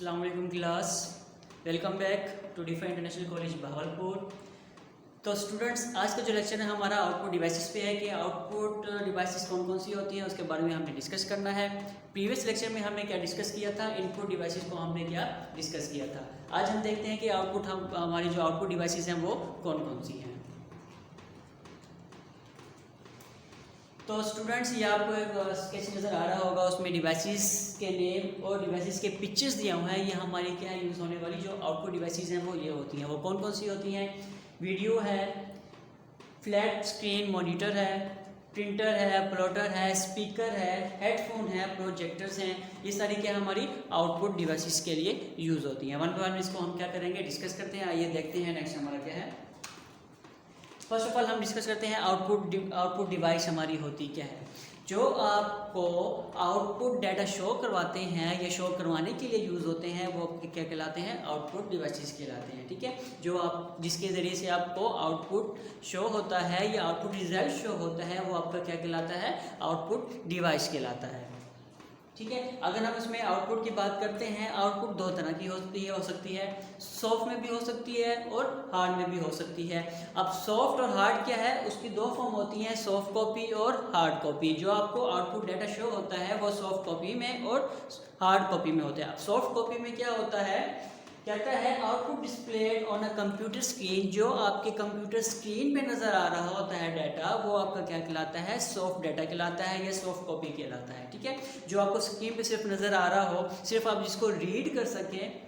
अस्सलाम वालेकुम class, welcome back to Difa international college Bahawalpur. तो स्टूडेंट्स, आज का जो लेक्चर है हमारा आउटपुट डिवाइसेस पे है कि आउटपुट डिवाइसेस कौन कौन सी होती हैं, उसके बारे में हमने डिस्कस करना है। प्रीवियस लेक्चर में हमने क्या डिस्कस किया था, इनपुट डिवाइसेस को हमने क्या डिस्कस किया था। आज हम देखते हैं कि हमारी जो आउटपुट डिवाइसेस हैं वो कौन कौन सी हैं। तो स्टूडेंट्स, ये आपको एक स्केच नज़र आ रहा होगा, उसमें डिवाइसेस के नेम और डिवाइसेस के पिक्चर्स दिया हुआ है। ये हमारी क्या यूज़ होने वाली जो आउटपुट डिवाइसेस हैं वो ये होती हैं। वो कौन कौन सी होती हैं? वीडियो है, फ्लैट स्क्रीन मॉनिटर है, प्रिंटर है, प्लॉटर है, स्पीकर है, हेडफोन है, प्रोजेक्टर्स हैं। ये सारी क्या हमारी आउटपुट डिवाइसेस के लिए यूज़ होती हैं। वन बाय वन इसको हम क्या करेंगे, डिस्कस करते हैं। आइए देखते हैं नेक्स्ट हमारा क्या है। फर्स्ट ऑफ ऑल हम डिस्कस करते हैं आउटपुट डिवाइस हमारी होती क्या है। जो आपको आउटपुट डाटा शो करवाते हैं या शो करवाने के लिए यूज़ होते हैं वो क्या कहलाते हैं? आउटपुट डिवाइसेस कहलाते हैं। ठीक है, जो आप जिसके ज़रिए से आपको आउटपुट शो होता है या आउटपुट रिजल्ट शो होता है वो आपका क्या कहलाता है? आउटपुट डिवाइस कहलाता है। ठीक है, अगर हम इसमें आउटपुट की बात करते हैं, आउटपुट दो तरह की हो सकती है, सॉफ्ट में भी हो सकती है और हार्ड में भी हो सकती है। अब सॉफ्ट और हार्ड क्या है, उसकी दो फॉर्म होती हैं, सॉफ्ट कॉपी और हार्ड कॉपी। जो आपको आउटपुट डाटा शो होता है वो सॉफ्ट कॉपी में और हार्ड कॉपी में होता है। सॉफ्ट कॉपी में क्या होता है, कहता है output displayed on a computer screen. जो आपके कंप्यूटर स्क्रीन पे नज़र आ रहा होता है डाटा, वो आपका क्या कहलाता है? सॉफ्ट डाटा कहलाता है या सॉफ्ट कॉपी कहलाता है। ठीक है, जो आपको स्क्रीन पे सिर्फ नज़र आ रहा हो, सिर्फ आप जिसको रीड कर सकें,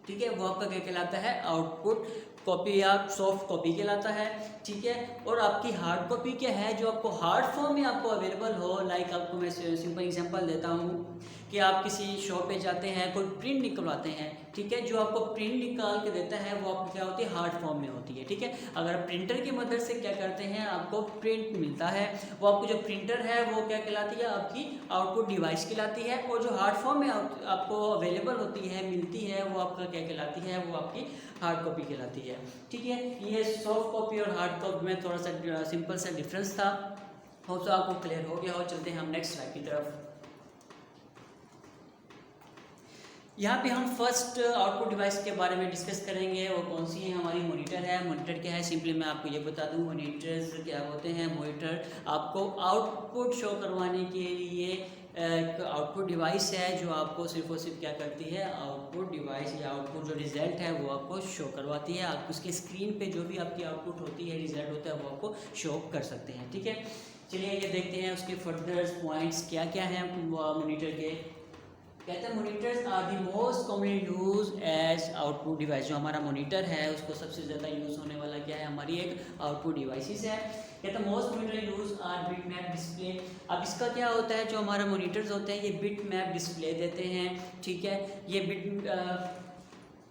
ठीक है, वो आपका क्या कहलाता है? आउटपुट कॉपी या सॉफ्ट कॉपी कहलाता है। ठीक है, और आपकी हार्ड कॉपी क्या है, जो आपको हार्ड फॉर्म में आपको अवेलेबल हो। लाइक आपको मैं सिंपल एग्जांपल देता हूँ कि आप किसी शॉप पे जाते हैं, कोई प्रिंट निकलवाते हैं। ठीक है, जो आपको प्रिंट निकाल के देता है वो आपको क्या होती है? हार्ड फॉर्म में होती है। ठीक है, अगर प्रिंटर की मदद से क्या करते हैं, आपको प्रिंट मिलता है, वो आपको जो प्रिंटर है वो क्या कहलाती है? आपकी आउटपुट डिवाइस कहलाती है। और जो हार्ड फॉर्म में आपको अवेलेबल होती है, मिलती है, वो आपका क्या कहलाती है? वो आपकी हार्ड कॉपी कहलाती है। ठीक है, ये सॉफ्ट कॉपी और हार्ड कॉपी में थोड़ा सा सिंपल सा डिफरेंस था। होप सो आपको क्लियर हो गया हो। चलते हैं हम नेक्स्ट स्लाइड की तरफ। यहाँ पे हम फर्स्ट आउटपुट डिवाइस के बारे में डिस्कस करेंगे। वो कौन सी है? हमारी मॉनिटर है। मॉनिटर क्या है, सिंपली मैं आपको ये बता दूँ, मॉनिटर्स क्या होते हैं। मॉनिटर आपको आउटपुट शो करवाने के लिए एक आउटपुट डिवाइस है जो आपको सिर्फ और सिर्फ क्या करती है? आउटपुट डिवाइस या आउटपुट जो रिजल्ट है वो आपको शो करवाती है। आप उसके स्क्रीन पे जो भी आपकी आउटपुट होती है, रिजल्ट होता है, वो आपको शो कर सकते हैं। ठीक है, चलिए ये देखते हैं उसके फर्दर पॉइंट्स क्या क्या हैं मॉनिटर के। कहते हैं monitors are the most commonly use as output device. जो हमारा मॉनिटर है उसको सबसे ज़्यादा यूज़ होने वाला क्या है? हमारी एक आउटपुट डिवाइसेस है। कहते हैं most monitor use are bit map display. अब इसका क्या होता है, जो हमारा मॉनिटर्स होते हैं ये बिट मैप डिस्प्ले देते हैं। ठीक है, ये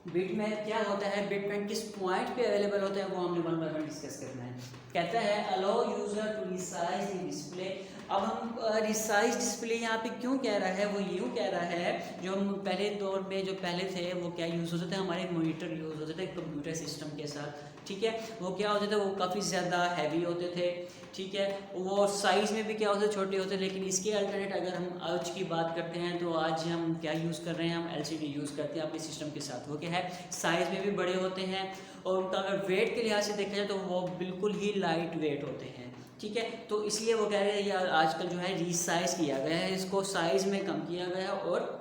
बिट मैप क्या होता है, बिट मैप किस पॉइंट पे अवेलेबल होता है, वो हमने वन बाय वन डिस्कस करना है। कहता है allow user to resize the display. अब हम रिसाइज डिस्प्ले यहाँ पे क्यों कह रहा है, वो यूँ कह रहा है, जो हम पहले दौर में जो पहले थे वो क्या यूज़ होते थे, हमारे मॉनिटर यूज़ होते थे कंप्यूटर सिस्टम के साथ। ठीक है, वो क्या होते थे, वो काफ़ी ज़्यादा हैवी होते थे। ठीक है, वो साइज़ में भी क्या होते, छोटे होते। लेकिन इसके अल्टरनेट अगर हम आज की बात करते हैं तो आज हम क्या यूज़ कर रहे हैं, हम LCD यूज़ करते हैं अपने सिस्टम के साथ। वो क्या है, साइज़ में भी बड़े होते हैं और उनका अगर वेट के लिहाज से देखा जाए तो वो बिल्कुल ही लाइट वेट होते हैं। ठीक है, तो इसलिए वो कह रहे हैं यार आजकल जो है रीसाइज किया गया है, इसको साइज़ में कम किया गया है और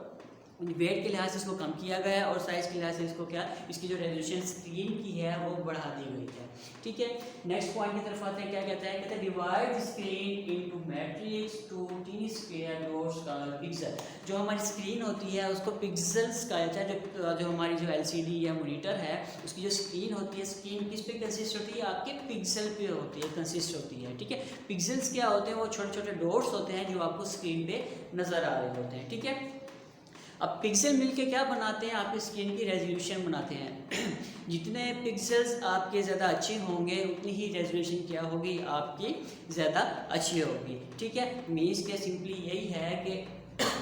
वेट के लिहाज से इसको कम किया गया है और साइज़ के लिहाज से इसको क्या, इसकी जो रेजोल्यूशन स्क्रीन की है वो बढ़ा दी गई है। ठीक है, नेक्स्ट पॉइंट की तरफ आते हैं। क्या कहता है, कहते हैं divide the screen into matrix to tiny square dots called pixel. जो हमारी स्क्रीन होती है उसको पिक्सल्स कहा जाता है। जो हमारी जो LCD या मॉनिटर है उसकी जो स्क्रीन होती है, स्क्रीन किस पे कंसिस्ट होती है? आपके पिक्सल पे होती है, कंसिस्ट होती है। ठीक है, पिक्सल्स क्या होते हैं, वो छोटे छोटे डॉट्स होते हैं जो आपको स्क्रीन पे नज़र आ रहे होते हैं। ठीक है, अब पिक्सल मिलके क्या बनाते हैं, आपकी स्क्रीन की रेजोल्यूशन बनाते हैं। जितने पिक्सल्स आपके ज़्यादा अच्छे होंगे उतनी ही रेजोल्यूशन क्या होगी, आपकी ज़्यादा अच्छी होगी। ठीक है, मीन्स क्या सिंपली यही है कि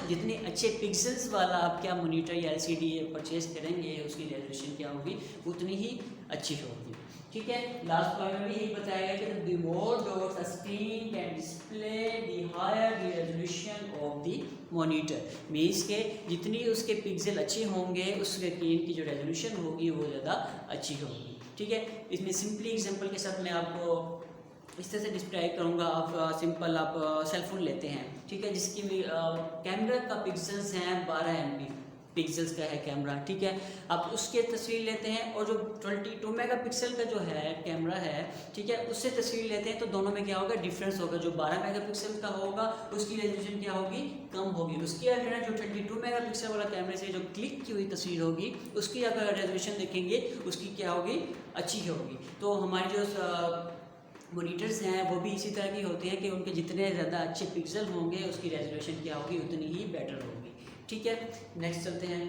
जितने अच्छे पिक्सल्स वाला आप क्या मॉनिटर या LCD परचेज करेंगे उसकी रेजोल्यूशन क्या होगी, उतनी ही अच्छी होगी। ठीक है। लास्ट पॉइंट में भी यही बताया गया कि the more dots a screen can display the higher the resolution of the monitor, means के जितनी उसके पिक्सल अच्छे होंगे उसके स्क्रीन की जो रेजोल्यूशन होगी वो ज़्यादा अच्छी होगी। ठीक है, इसमें सिंपली एग्जांपल के साथ मैं आपको इस तरह से डिस्क्राइब करूँगा। आप सिंपल आप सेलफोन लेते हैं, ठीक है, जिसकी कैमरा का पिक्सल्स हैं 12 MB पिक्सल्स का है कैमरा। ठीक है, आप उसके तस्वीर लेते हैं और जो 22 मेगापिक्सल का जो है कैमरा है, ठीक है, उससे तस्वीर लेते हैं तो दोनों में क्या होगा, डिफरेंस होगा। जो 12 मेगापिक्सल का होगा उसकी रेजोल्यूशन क्या होगी, कम होगी। उसकी अल्टरनेट जो 22 मेगापिक्सल वाला कैमरे से जो क्लिक की हुई तस्वीर होगी उसकी अगर रेजोल्यूशन देखेंगे उसकी क्या होगी, अच्छी होगी। तो हमारी जो मॉनिटर्स हैं वो भी इसी तरह की होती हैं कि उनके जितने ज़्यादा अच्छे पिक्सल होंगे उसकी रेजोल्यूशन क्या होगी, उतनी ही बेटर होगी। ठीक है, नेक्स्ट चलते हैं।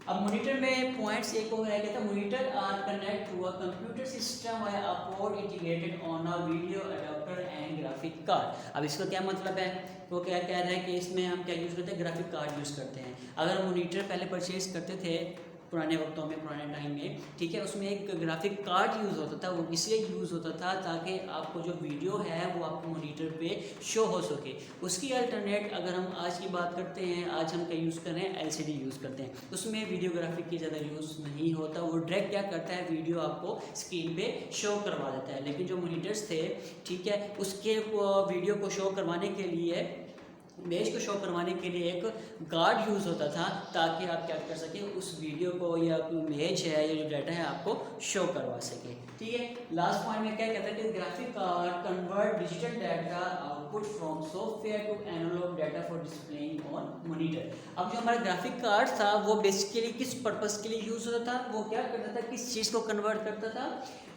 अब मॉनिटर में पॉइंट्स एक और है, कहता है monitor are connect to a computer system और a port integrated on a video adapter and graphic card. अब इसका क्या मतलब है, वो क्या कह रहा है कि इसमें हम क्या यूज़ करते हैं, ग्राफिक कार्ड यूज़ करते हैं। अगर हम मॉनिटर पहले परचेज करते थे पुराने वक्तों में, पुराने टाइम में, ठीक है, उसमें एक ग्राफिक कार्ड यूज़ होता था। वो इसलिए यूज़ होता था ताकि आपको जो वीडियो है वो आपको मॉनिटर पे शो हो सके। उसकी अल्टरनेट अगर हम आज की बात करते हैं, आज हम क्या यूज़ कर रहे हैं, LCD यूज़ करते हैं। उसमें वीडियोग्राफी की ज़्यादा यूज़ नहीं होता, वो डायरेक्ट क्या करता है, वीडियो आपको स्क्रीन पे शो करवा देता है। लेकिन जो मॉनिटर्स थे, ठीक है, उसके वीडियो को शो करवाने के लिए, इमेज को शो करवाने के लिए एक गार्ड यूज़ होता था ताकि आप क्या कर सकें, उस वीडियो को या इमेज है या जो डाटा है आपको शो करवा सके। ठीक है, लास्ट पॉइंट में क्या कहता है कि graphic card convert digital data output from software to analogue data for displaying on monitor. अब जो हमारा ग्राफिक कार्ड था वो बेसिकली किस पर्पस के लिए यूज़ होता था, वो क्या करता था, किस चीज़ को कन्वर्ट करता था,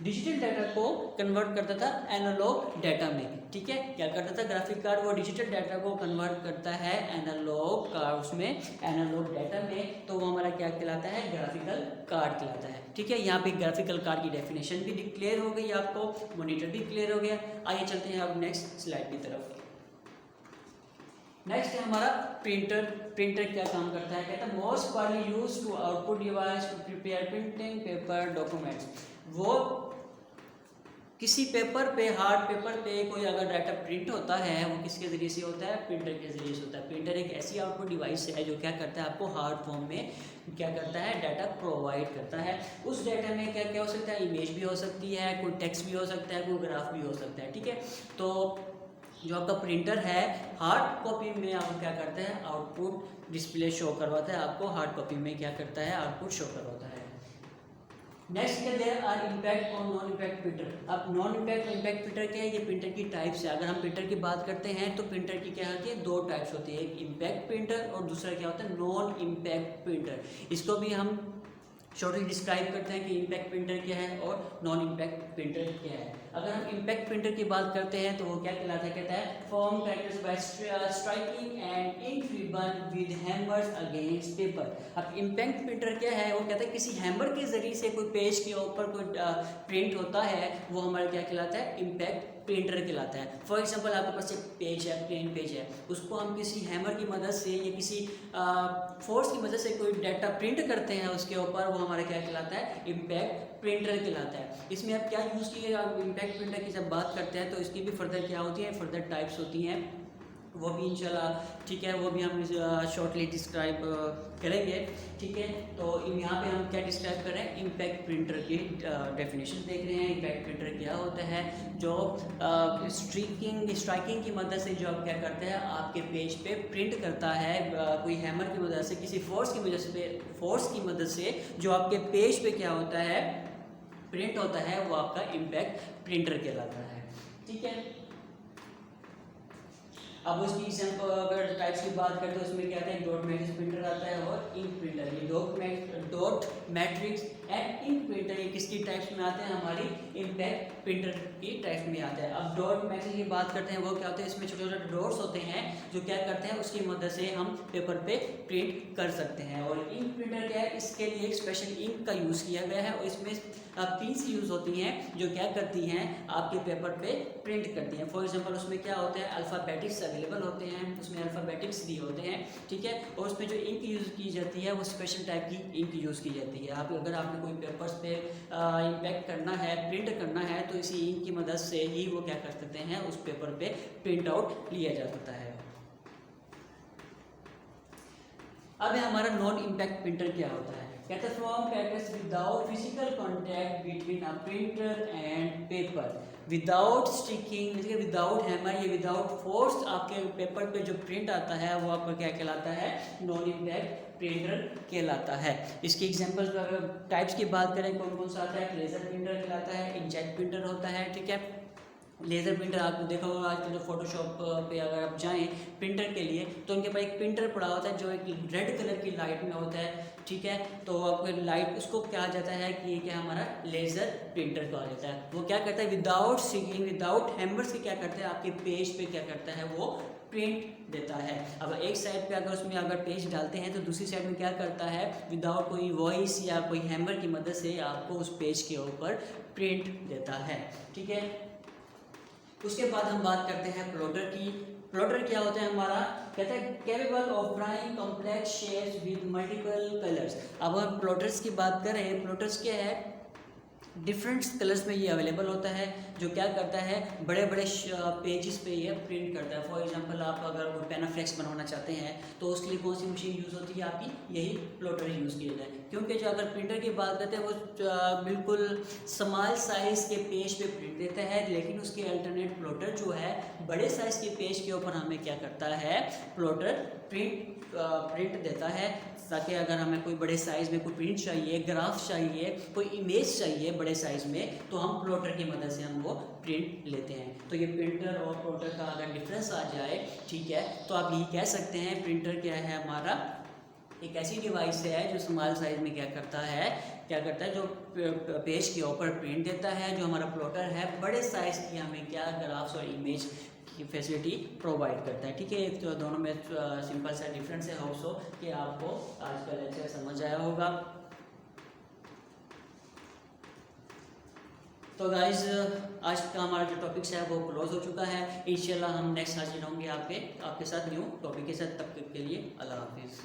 डिजिटल डाटा को कन्वर्ट करता था एनालॉग डाटा में। ठीक है, क्या करता था ग्राफिक कार्ड, वो डिजिटल डाटा को कन्वर्ट करता है एनालॉग कार्ड उसमें, एनालॉग डाटा में, तो वो हमारा क्या कहलाता है, ग्राफिकल कार्ड कहलाता है। ठीक है, यहाँ पे ग्राफिकल कार्ड की डेफिनेशन भी क्लियर हो गई आपको, मॉनिटर भी क्लियर हो गया। आइए चलते हैं अब नेक्स्ट स्लाइड की तरफ। नेक्स्ट है हमारा प्रिंटर। प्रिंटर क्या काम करता है, कहता है most commonly used to output device to prepare printing paper documents. वो किसी पेपर पे, हार्ड पेपर पे कोई अगर डाटा प्रिंट होता है वो किसके ज़रिए से होता है, प्रिंटर के ज़रिए से होता है। प्रिंटर एक ऐसी आउटपुट डिवाइस है जो क्या करता है, आपको हार्ड फॉर्म में क्या करता है, डाटा प्रोवाइड करता है। उस डाटा में क्या क्या हो सकता है, इमेज भी हो सकती है, कोई टेक्स्ट भी हो सकता है, कोई ग्राफ भी हो सकता है। ठीक है, तो जो आपका प्रिंटर है हार्ड कॉपी में आपको क्या करता है, आउटपुट डिस्प्ले शो करवाता है, आपको हार्ड कॉपी में क्या करता है, आउटपुट शो करवाता है। नेक्स्ट क्या देयर आर इम्पैक्ट और नॉन इम्पैक्ट प्रिंटर। अब नॉन इम्पैक्ट और इम्पैक्ट प्रिंटर क्या है, ये प्रिंटर की टाइप्स है। अगर हम प्रिंटर की बात करते हैं तो प्रिंटर की क्या होती है, दो टाइप्स होती है, एक इम्पैक्ट प्रिंटर और दूसरा क्या होता है, नॉन इम्पैक्ट प्रिंटर। इसको भी हम शॉर्टली डिस्क्राइब करते हैं कि इम्पैक्ट प्रिंटर क्या है और नॉन इम्पैक्ट प्रिंटर क्या है। अगर हम इम्पैक्ट प्रिंटर की बात करते हैं तो वो क्या कहलाता है, कहता है form characters by striking and ink ribbon with hammers against paper. अब इम्पैक्ट प्रिंटर क्या है, वो कहता है किसी हैमर के जरिए से कोई पेज के ऊपर कोई प्रिंट होता है, वो हमारा क्या कहलाता है, इम्पैक्ट प्रिंटर कहलाता है। फॉर एग्जांपल आपके पास एक पेज है, प्लेन पेज है, उसको हम किसी हैमर की मदद से या किसी फोर्स की मदद से कोई डाटा प्रिंट करते हैं उसके ऊपर, वो हमारा क्या कहलाता है, इम्पैक्ट प्रिंटर कहलाता है। इसमें अब क्या यूज़ किया, इम्पैक्ट प्रिंटर की जब बात करते हैं तो इसकी भी फर्दर क्या होती है, फर्दर टाइप्स होती हैं, वो भी इंशाल्लाह, ठीक है, वो भी हम शॉर्टली डिस्क्राइब करेंगे। ठीक है, तो यहाँ पे हम क्या डिस्क्राइब कर रहे हैं, इम्पैक्ट प्रिंटर की डेफिनेशन देख रहे हैं। इम्पैक्ट प्रिंटर क्या होता है, जो स्ट्राइकिंग की मदद से जो आप क्या करते हैं, आपके पेज पे प्रिंट करता है, कोई हैमर की मदद से, किसी फोर्स की मदद से जो आपके पेज पे क्या होता है, प्रिंट होता है, वो आपका इम्पैक्ट प्रिंटर कहलाता है। ठीक है, अब उसकी एग्जाम्पल अगर टाइप्स की बात करते हैं उसमें क्या आता है, डॉट मैट्रिक्स प्रिंटर आता है और इंक प्रिंटर। ये dot matrix and ink printer ये किसकी टाइप्स में आते हैं, हमारी इम्पैक्ट प्रिंटर की टाइप्स में आते हैं। अब डॉट मैट्रिक्स की बात करते हैं, वो क्या होते हैं, इसमें छोटे छोटे डॉट्स होते हैं जो क्या करते हैं, उसकी मदद से हम पेपर पे प्रिंट कर सकते हैं। और इंक प्रिंटर क्या है, इसके लिए एक स्पेशल इंक का यूज़ किया गया है और इसमें पिन्स यूज़ होती हैं जो क्या करती हैं, आपके पेपर पे प्रिंट करती हैं। फॉर एग्जांपल उसमें क्या होता है, अल्फ़ाबेटिक्स अवेलेबल होते हैं, उसमें अल्फ़ाबेटिक्स भी होते हैं। ठीक है, और उसमें जो इंक यूज़ की जाती है वो स्पेशल टाइप की इंक यूज़ की जाती है। आप अगर आपने कोई पेपर्स पे इम्पैक्ट करना है, प्रिंट करना है, तो इसी इंक की मदद से ही वो क्या कर सकते हैं, उस पेपर पे प्रिंट आउट लिया जा सकता है। अब हमारा नॉन इम्पैक्ट प्रिंटर क्या होता है? कहते हैं from characters without physical contact between a printer and paper, without sticking, without hammer, ये विदाउट फोर्स आपके पेपर पे जो प्रिंट आता है वो आपका क्या कहलाता है? नॉन इम्पैक्ट प्रिंटर कहलाता है। इसके एग्जांपल्स अगर टाइप्स की बात करें कौन कौन सा आता है? लेजर प्रिंटर कहलाता है, इंकजेट प्रिंटर होता है, ठीक है। लेज़र प्रिंटर आपने देखा होगा आजकल जो फोटोशॉप पे अगर आप जाएं प्रिंटर के लिए तो उनके पास एक प्रिंटर पड़ा होता है जो एक रेड कलर की लाइट में होता है, ठीक है। तो आपको लाइट उसको कहा जाता है कि ये क्या हमारा लेज़र प्रिंटर कहा जाता है। वो क्या करता है? विदाउट सीकिंग, विदाउट हैमर्स के क्या करता है? आपके पेज पे क्या करता है? वो प्रिंट देता है। अब एक साइड पे अगर उसमें अगर पेज डालते हैं तो दूसरी साइड में क्या करता है? विदाउट कोई वॉइस या कोई हैमर की मदद से आपको उस पेज के ऊपर प्रिंट देता है, ठीक है। उसके बाद हम बात करते हैं प्लॉटर की। प्लॉटर क्या होता है हमारा? कहता है capable of drawing complex shapes with multiple colours. अब हम प्लॉटर्स की बात करें, प्लॉटर्स क्या है? डिफरेंट कलर्स में ये अवेलेबल होता है, जो क्या करता है? बड़े बड़े पेजेस पे ये प्रिंट करता है। फॉर एग्जांपल आप अगर कोई पेनाफ्लेक्स बनवाना चाहते हैं तो उसके लिए कौन सी मशीन यूज़ होती है? आपकी यही प्लॉटर यूज़ किया जाए, क्योंकि जो अगर प्रिंटर की बात करते हैं वो बिल्कुल स्मॉल साइज़ के पेज पे प्रिंट देता है, लेकिन उसके अल्टरनेट प्लॉटर जो है बड़े साइज़ के पेज के ऊपर हमें क्या करता है? प्लॉटर प्रिंट देता है, ताकि अगर हमें कोई बड़े साइज़ में कोई प्रिंट चाहिए, ग्राफ चाहिए, कोई इमेज चाहिए बड़े साइज़ में, तो हम प्लॉटर की मदद से हम वो प्रिंट लेते हैं। तो ये प्रिंटर और प्लॉटर का अगर डिफरेंस आ जाए, ठीक है, तो आप यही कह सकते हैं प्रिंटर क्या है हमारा? एक ऐसी डिवाइस है जो स्मॉल साइज में क्या करता है? जो पेज के ऊपर प्रिंट देता है। जो हमारा प्लॉटर है बड़े साइज की हमें क्या ग्राफ्स और इमेज की फैसिलिटी प्रोवाइड करता है, ठीक है। तो दोनों में सिंपल सा डिफरेंस है। होप सो कि आपको आज का लेक्चर समझ आया होगा। तो गाइज आज का हमारा जो टॉपिक्स है वो क्लोज हो चुका है। इंशाल्लाह हम नेक्स्ट हाजिर होंगे आपके साथ न्यू टॉपिक के साथ। तब तक के लिए अल्लाह हाफिज़।